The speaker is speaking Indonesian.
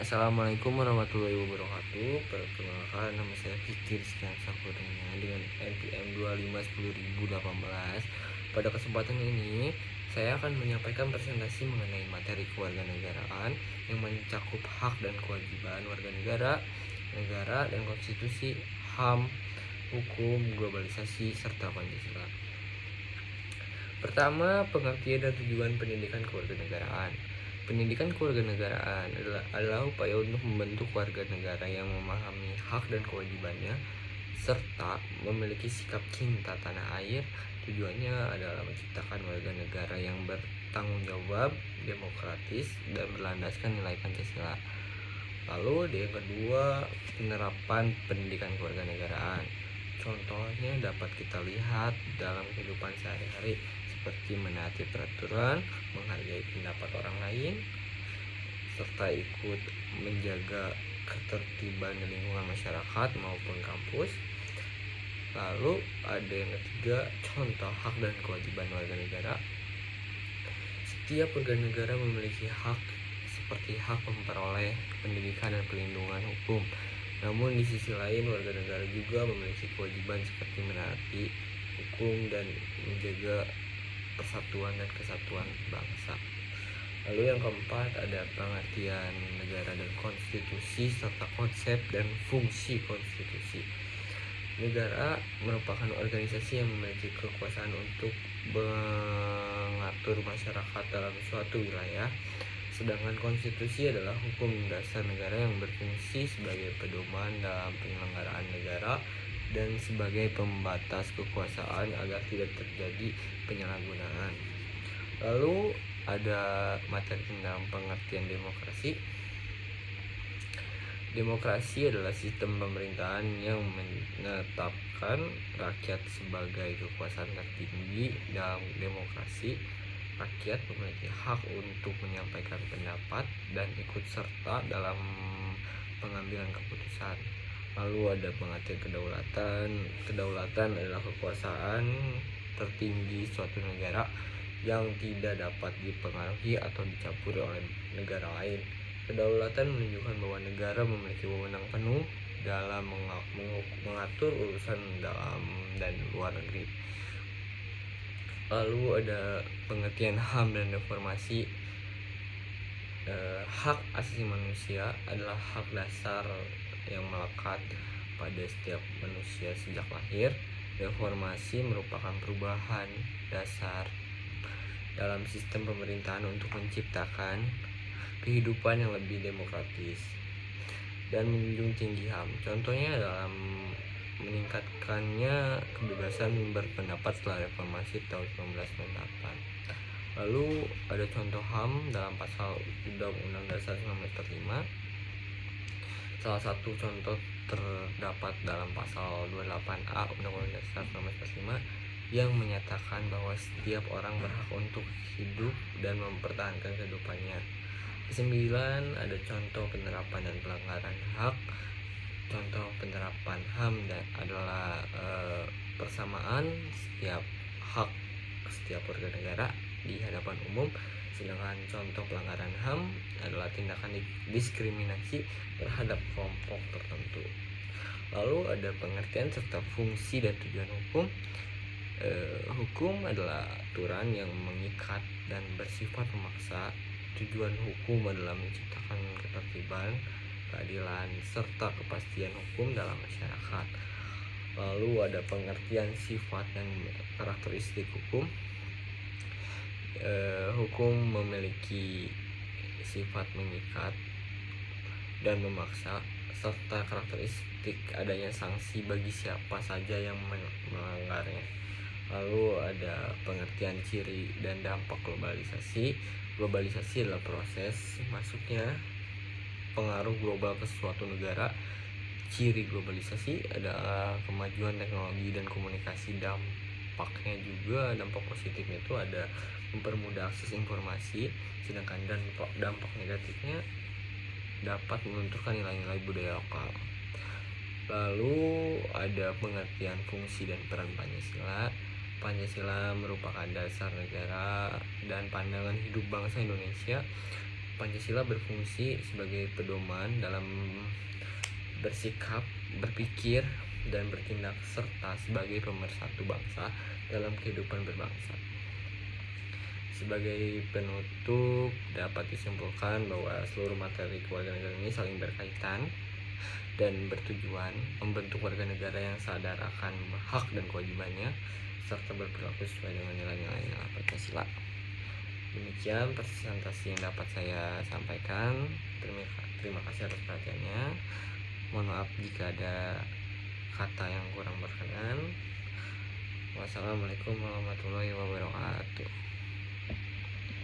Assalamualaikum warahmatullahi wabarakatuh. Perkenalkan, nama saya Fikir Sekian Sakurnia dengan NPM 2510018. Pada kesempatan ini saya akan menyampaikan presentasi mengenai materi kewarganegaraan yang mencakup hak dan kewajiban warga negara dan konstitusi, HAM, hukum, globalisasi, serta Pancasila. Pertama, pengertian dan tujuan pendidikan kewarganegaraan. Pendidikan kewarganegaraan adalah upaya untuk membentuk warga negara yang memahami hak dan kewajibannya serta memiliki sikap cinta tanah air. Tujuannya adalah menciptakan warga negara yang bertanggung jawab, demokratis, dan berlandaskan nilai Pancasila. Lalu yang kedua, penerapan pendidikan kewarganegaraan. Contohnya dapat kita lihat dalam kehidupan sehari-hari seperti menaati peraturan, menghargai pendapat orang lain, serta ikut menjaga ketertiban di lingkungan masyarakat maupun kampus. Lalu ada yang ketiga, contoh hak dan kewajiban warga negara. Setiap warga negara memiliki hak seperti hak memperoleh pendidikan dan pelindungan hukum. Namun di sisi lain, warga negara juga memiliki kewajiban seperti menaati hukum dan menjaga persatuan dan kesatuan bangsa. Lalu yang keempat, ada pengertian negara dan konstitusi serta konsep dan fungsi konstitusi. Negara merupakan organisasi yang memiliki kekuasaan untuk mengatur masyarakat dalam suatu wilayah, sedangkan konstitusi adalah hukum dasar negara yang berfungsi sebagai pedoman dalam penyelenggaraan negara dan sebagai pembatas kekuasaan agar tidak terjadi penyalahgunaan. Lalu ada materi tentang pengertian demokrasi. Demokrasi adalah sistem pemerintahan yang menetapkan rakyat sebagai kekuasaan tertinggi. Dalam demokrasi, rakyat memiliki hak untuk menyampaikan pendapat dan ikut serta dalam pengambilan keputusan. Lalu ada pengertian kedaulatan. Kedaulatan adalah kekuasaan tertinggi suatu negara yang tidak dapat dipengaruhi atau dicampuri oleh negara lain. Kedaulatan menunjukkan bahwa negara memiliki wewenang penuh dalam mengatur urusan dalam dan luar negeri. Lalu ada pengertian HAM dan reformasi. Hak asasi manusia adalah hak dasar yang melekat pada setiap manusia sejak lahir. Reformasi merupakan perubahan dasar dalam sistem pemerintahan untuk menciptakan kehidupan yang lebih demokratis dan menjunjung tinggi HAM. Contohnya dalam meningkatkannya kebebasan berpendapat setelah reformasi tahun 1998. Lalu ada contoh HAM dalam pasal Undang-Undang Dasar 1945. Salah satu contoh terdapat dalam pasal 28A Undang-Undang Dasar 1945 yang menyatakan bahwa setiap orang berhak untuk hidup dan mempertahankan kehidupannya. Kesembilan, ada contoh penerapan dan pelanggaran hak. Contoh penerapan HAM adalah persamaan setiap hak setiap warga negara di hadapan umum, sedangkan contoh pelanggaran HAM adalah tindakan diskriminasi terhadap kelompok tertentu. Lalu ada pengertian serta fungsi dan tujuan hukum. Hukum adalah aturan yang mengikat dan bersifat memaksa. Tujuan hukum adalah menciptakan ketertiban, keadilan, serta kepastian hukum dalam masyarakat. Lalu ada pengertian sifat dan karakteristik hukum. Hukum memiliki sifat mengikat dan memaksa serta karakteristik adanya sanksi bagi siapa saja yang melanggarnya. Lalu ada pengertian ciri dan dampak globalisasi. Globalisasi adalah proses masuknya pengaruh global ke suatu negara. Ciri globalisasi adalah kemajuan teknologi dan komunikasi. Dampaknya juga, dampak positifnya itu ada mempermudah akses informasi, sedangkan dampak negatifnya dapat melunturkan nilai-nilai budaya lokal. Lalu ada pengertian fungsi dan peran Pancasila. Pancasila merupakan dasar negara dan pandangan hidup bangsa Indonesia. Pancasila berfungsi sebagai pedoman dalam bersikap, berpikir, dan bertindak serta sebagai pemersatu bangsa dalam kehidupan berbangsa. Sebagai penutup, dapat disimpulkan bahwa seluruh materi kewarganegaraan ini saling berkaitan dan bertujuan membentuk warga negara yang sadar akan hak dan kewajibannya serta berperilaku sesuai dengan nilai-nilai Pancasila. Demikian presentasi yang dapat saya sampaikan. Terima kasih atas perhatiannya. Mohon maaf jika ada kata yang kurang berkenan. Wassalamualaikum warahmatullahi wabarakatuh.